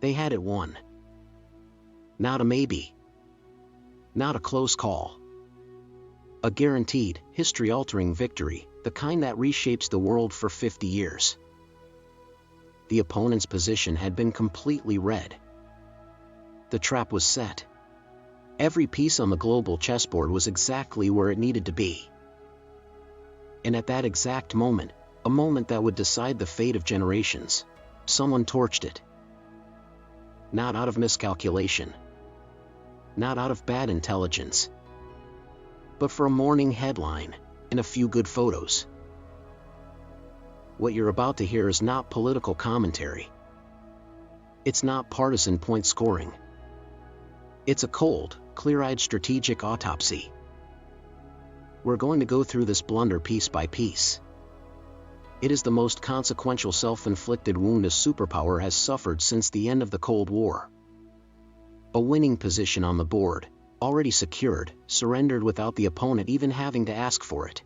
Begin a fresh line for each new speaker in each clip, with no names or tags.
They had it won. Not a maybe. Not a close call. A guaranteed, history-altering victory, the kind that reshapes the world for 50 years. The opponent's position had been completely read. The trap was set. Every piece on the global chessboard was exactly where it needed to be. And at that exact moment, a moment that would decide the fate of generations, someone torched it. Not out of miscalculation. Not out of bad intelligence. But for a morning headline, and a few good photos. What you're about to hear is not political commentary. It's not partisan point scoring. It's a cold, clear-eyed strategic autopsy. We're going to go through this blunder piece by piece. It is the most consequential self-inflicted wound a superpower has suffered since the end of the Cold War. A winning position on the board, already secured, surrendered without the opponent even having to ask for it.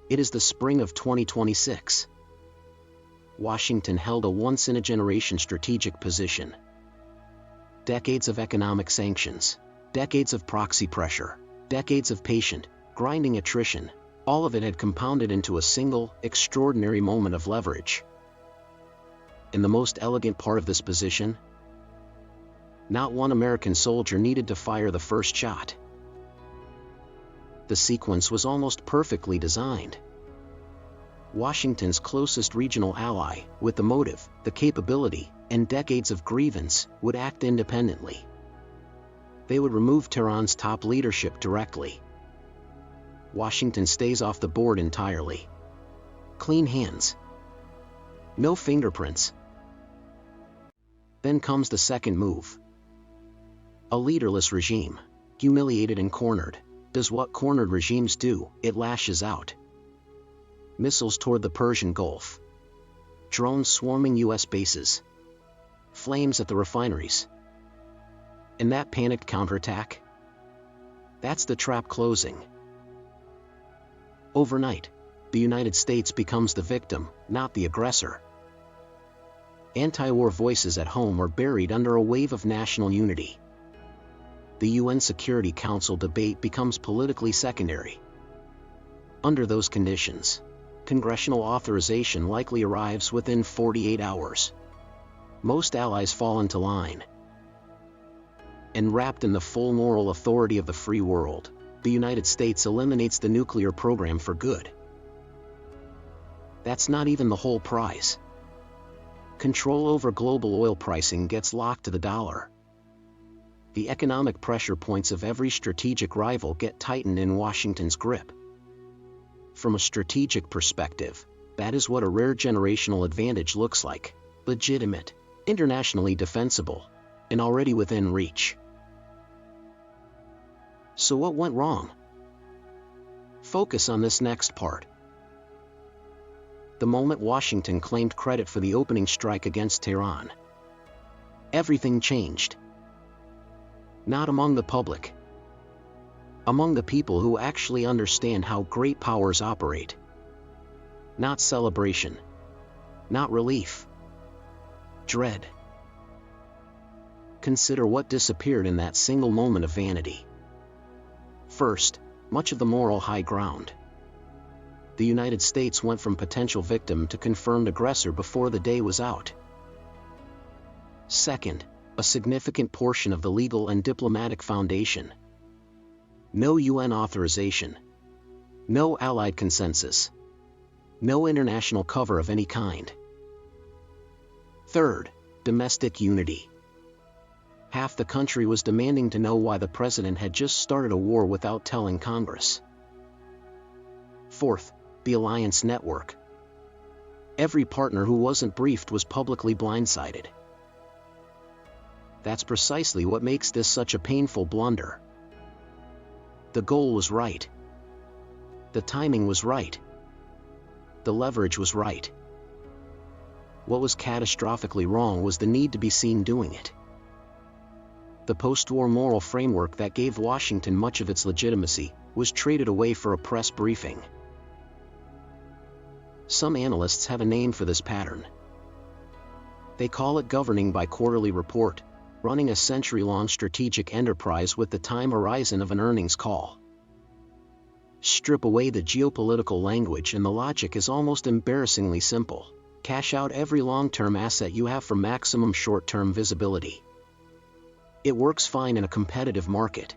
It is the spring of 2026. Washington held a once-in-a-generation strategic position. Decades of economic sanctions, decades of proxy pressure, decades of patient, grinding attrition, all of it had compounded into a single, extraordinary moment of leverage. And the most elegant part of this position? Not one American soldier needed to fire the first shot. The sequence was almost perfectly designed. Washington's closest regional ally, with the motive, the capability, and decades of grievance, would act independently. They would remove Tehran's top leadership directly. Washington stays off the board entirely. Clean hands. No fingerprints. Then comes the second move. A leaderless regime, humiliated and cornered, does what cornered regimes do, it lashes out. Missiles toward the Persian Gulf. Drones swarming US bases. Flames at the refineries. And that panicked counterattack? That's the trap closing. Overnight, the United States becomes the victim, not the aggressor. Anti-war voices at home are buried under a wave of national unity. The UN Security Council debate becomes politically secondary. Under those conditions, congressional authorization likely arrives within 48 hours. Most allies fall into line. And wrapped in the full moral authority of the free world, the United States eliminates the nuclear program for good. That's not even the whole prize. Control over global oil pricing gets locked to the dollar. The economic pressure points of every strategic rival get tightened in Washington's grip. From a strategic perspective, that is what a rare generational advantage looks like: legitimate, internationally defensible, and already within reach. So what went wrong? Focus on this next part. The moment Washington claimed credit for the opening strike against Tehran, everything changed. Not among the public. Among the people who actually understand how great powers operate. Not celebration. Not relief. Dread. Consider what disappeared in that single moment of vanity. First, much of the moral high ground. The United States went from potential victim to confirmed aggressor before the day was out. Second, a significant portion of the legal and diplomatic foundation. No UN authorization. No allied consensus. No international cover of any kind. Third, domestic unity. Half the country was demanding to know why the president had just started a war without telling Congress. Fourth, the alliance network. Every partner who wasn't briefed was publicly blindsided. That's precisely what makes this such a painful blunder. The goal was right. The timing was right. The leverage was right. What was catastrophically wrong was the need to be seen doing it. The post-war moral framework that gave Washington much of its legitimacy was traded away for a press briefing. Some analysts have a name for this pattern. They call it governing by quarterly report, running a century-long strategic enterprise with the time horizon of an earnings call. Strip away the geopolitical language and the logic is almost embarrassingly simple. Cash out every long-term asset you have for maximum short-term visibility. It works fine in a competitive market.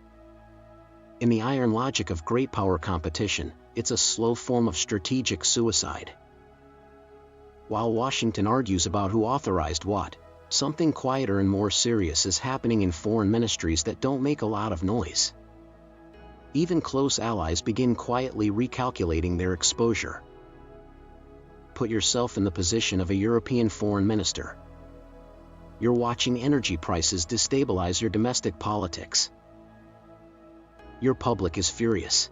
In the iron logic of great power competition, it's a slow form of strategic suicide. While Washington argues about who authorized what, something quieter and more serious is happening in foreign ministries that don't make a lot of noise. Even close allies begin quietly recalculating their exposure. Put yourself in the position of a European foreign minister. You're watching energy prices destabilize your domestic politics. Your public is furious.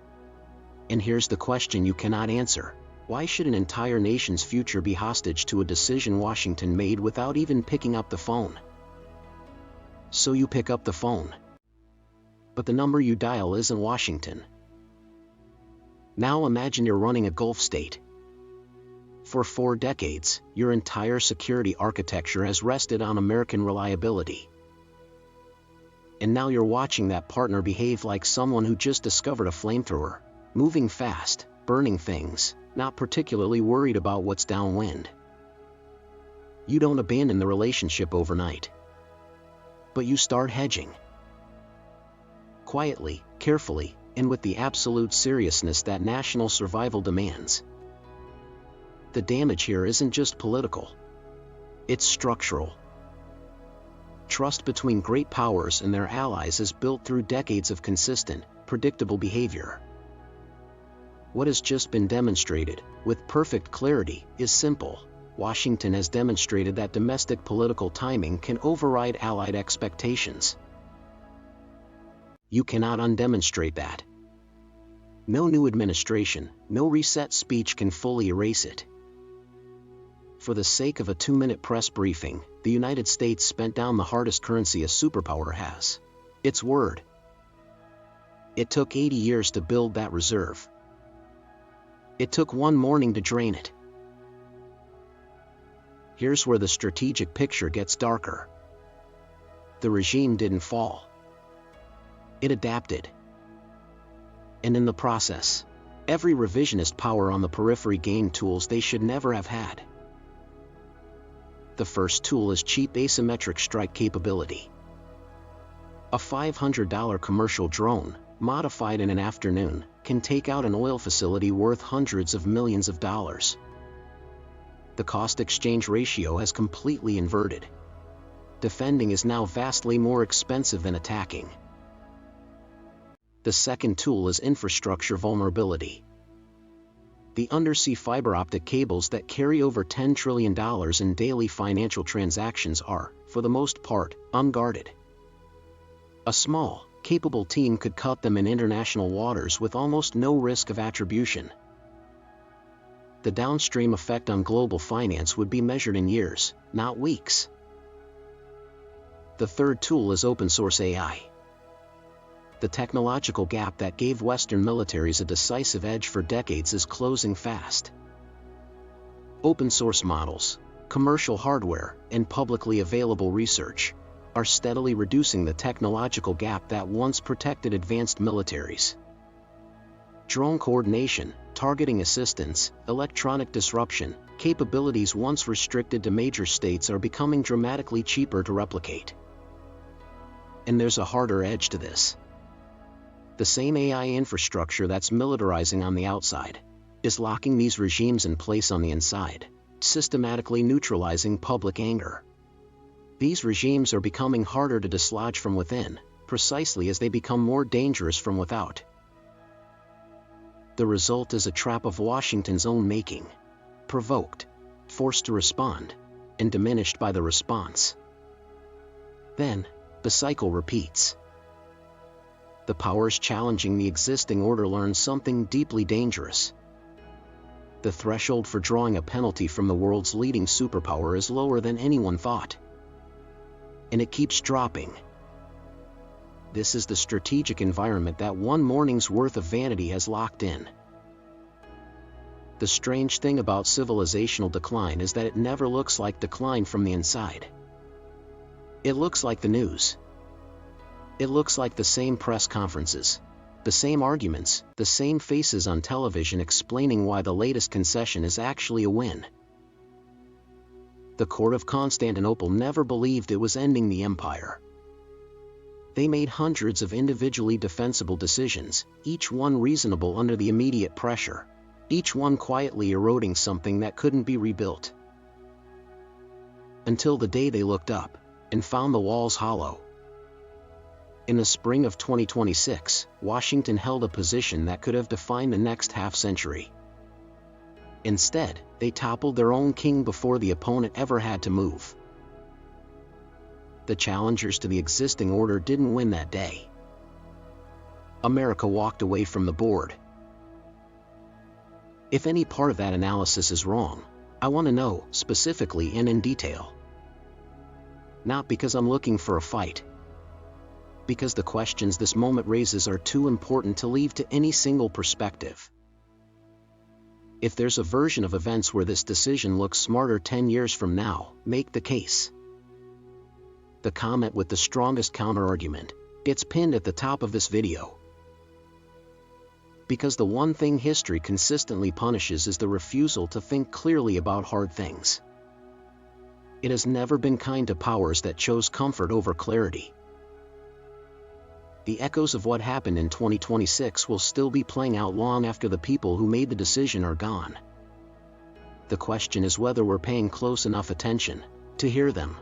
And here's the question you cannot answer. Why should an entire nation's future be hostage to a decision Washington made without even picking up the phone? So you pick up the phone. But the number you dial isn't Washington. Now imagine you're running a Gulf state. For 4 decades, your entire security architecture has rested on American reliability. And now you're watching that partner behave like someone who just discovered a flamethrower, moving fast, burning things, not particularly worried about what's downwind. You don't abandon the relationship overnight. But you start hedging. Quietly, carefully, and with the absolute seriousness that national survival demands. The damage here isn't just political. It's structural. Trust between great powers and their allies is built through decades of consistent, predictable behavior. What has just been demonstrated, with perfect clarity, is simple. Washington has demonstrated that domestic political timing can override allied expectations. You cannot undemonstrate that. No new administration, no reset speech can fully erase it. For the sake of a 2-minute press briefing, the United States spent down the hardest currency a superpower has: its word. It took 80 years to build that reserve. It took one morning to drain it. Here's where the strategic picture gets darker. The regime didn't fall. It adapted. And in the process, every revisionist power on the periphery gained tools they should never have had. The first tool is cheap asymmetric strike capability. A $500 commercial drone, modified in an afternoon, can take out an oil facility worth hundreds of millions of dollars. The cost-exchange ratio has completely inverted. Defending is now vastly more expensive than attacking. The second tool is infrastructure vulnerability. The undersea fiber optic cables that carry over $10 trillion in daily financial transactions are, for the most part, unguarded. A small, capable team could cut them in international waters with almost no risk of attribution. The downstream effect on global finance would be measured in years, not weeks. The third tool is open-source AI. The technological gap that gave Western militaries a decisive edge for decades is closing fast. Open-source models, commercial hardware, and publicly available research are steadily reducing the technological gap that once protected advanced militaries. Drone coordination, targeting assistance, electronic disruption, capabilities once restricted to major states are becoming dramatically cheaper to replicate. And there's a harder edge to this. The same AI infrastructure that's militarizing on the outside is locking these regimes in place on the inside, systematically neutralizing public anger. These regimes are becoming harder to dislodge from within, precisely as they become more dangerous from without. The result is a trap of Washington's own making: provoked, forced to respond, and diminished by the response. Then, the cycle repeats. The powers challenging the existing order learn something deeply dangerous. The threshold for drawing a penalty from the world's leading superpower is lower than anyone thought. And it keeps dropping. This is the strategic environment that one morning's worth of vanity has locked in. The strange thing about civilizational decline is that it never looks like decline from the inside. It looks like the news. It looks like the same press conferences, the same arguments, the same faces on television explaining why the latest concession is actually a win. The court of Constantinople never believed it was ending the empire. They made hundreds of individually defensible decisions, each one reasonable under the immediate pressure, each one quietly eroding something that couldn't be rebuilt. Until the day they looked up and found the walls hollow. In the spring of 2026, Washington held a position that could have defined the next half-century. Instead, they toppled their own king before the opponent ever had to move. The challengers to the existing order didn't win that day. America walked away from the board. If any part of that analysis is wrong, I want to know, specifically and in detail. Not because I'm looking for a fight. Because the questions this moment raises are too important to leave to any single perspective. If there's a version of events where this decision looks smarter 10 years from now, make the case. The comment with the strongest counterargument gets pinned at the top of this video. Because the one thing history consistently punishes is the refusal to think clearly about hard things. It has never been kind to powers that chose comfort over clarity. The echoes of what happened in 2026 will still be playing out long after the people who made the decision are gone. The question is whether we're paying close enough attention to hear them.